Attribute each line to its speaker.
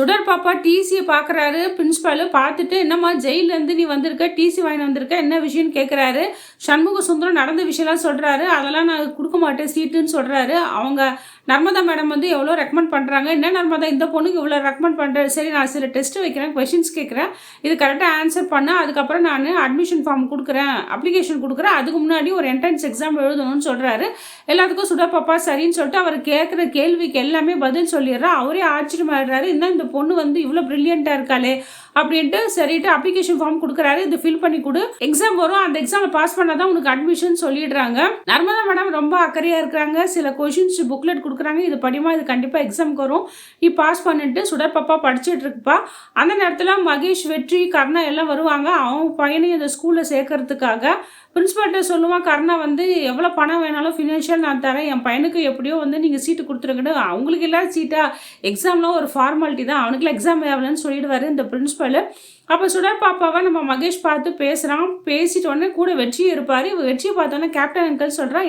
Speaker 1: சுடர் பாப்பா டிசியை பார்க்குறாரு பிரின்ஸ்பாலு. பார்த்துட்டு என்னம்மா ஜெயிலேருந்து நீ வந்திருக்க, டிசி வாங்கி வந்திருக்க, என்ன விஷயம்னு கேட்குறாரு. சண்முக சுந்தரம் நடந்த விஷயம்லாம் சொல்கிறாரு. அதெல்லாம் நான் கொடுக்க மாட்டேன் சீட்டுன்னு சொல்கிறாரு. அவங்க நர்மதா மேடம் வந்து எவ்வளோ ரெக்கமெண்ட் பண்ணுறாங்க. என்ன நர்மதா இந்த பொண்ணுக்கு இவ்வளோ ரெக்கமெண்ட் பண்ணுறேன், சரி நான் சில டெஸ்ட் வைக்கிறேன், கொஷின்ஸ் கேட்குறேன், இது கரெக்டாக ஆன்சர் பண்ண அதுக்கப்புறம் நான் அட்மிஷன் ஃபார்ம் கொடுக்குறேன், அப்ளிகேஷன் கொடுக்குறேன், அதுக்கு முன்னாடி ஒரு என்ட்ரன்ஸ் எக்ஸாம் எழுதணும்னு சொல்கிறாரு. எல்லாத்துக்கும் சுடர் பாப்பா சரின்னு சொல்லிட்டு அவர் கேட்குற கேள்விக்கு எல்லாமே பதில் சொல்லிடுறா. அவரே ஆச்சரியமாயிடுறாரு. இன்னும் இந்த பொண்ணு வந்து இவ்வளோ ப்ரில்லியண்ட்டாக இருக்காளே அப்படின்ட்டு சரிட்டு அப்ளிகேஷன் ஃபார்ம் கொடுக்குறாரு. இது ஃபில் பண்ணி கொடு, எக்ஸாம் வரும், அந்த எக்ஸாமை பாஸ் பண்ணால் தான் உனக்கு அட்மிஷன் சொல்லிடுறாங்க. நர்மதா மேடம் ரொம்ப அக்கறையாக இருக்கிறாங்க. சில கொஷின்ஸ் புக்லெட் கொடுக்குறாங்க, இது படிமா, இது கண்டிப்பாக எக்ஸாமுக்கு வரும், நீ பாஸ் பண்ணிட்டு சுடர் பாப்பா படிச்சுட்டு இருக்குப்பா. அந்த நேரத்தில் மகேஷ், வெற்றி, கர்ணா எல்லாம் வருவாங்க. அவங்க பையனையும் இந்த ஸ்கூலில் சேர்க்கறதுக்காக பிரின்ஸ்பால்கிட்ட சொல்லுவான். கர்ணா வந்து எவ்வளோ பணம் வேணாலும் ஃபினான்ஷியல் நான் தரேன், என் பையனுக்கு எப்படியோ வந்து நீங்கள் சீட்டு கொடுத்துருக்கணும், அவங்களுக்கு எல்லாம் சீட்டா, எக்ஸாம்லாம் ஒரு ஃபார்மாலிட்டி தான், அவனுக்குலாம் எக்ஸாம் ஆகலன்னு சொல்லிடுவார் இந்த பிரின்ஸ்பால். அப்போ சுடர் பாப்பாவை நம்ம மகேஷ் பார்த்து பேசுகிறான். பேசிட்டு உடனே கூட வெற்றியே இருப்பார். வெற்றியை பார்த்தோன்னே கேப்டன் அங்கிள் சொல்கிறான்,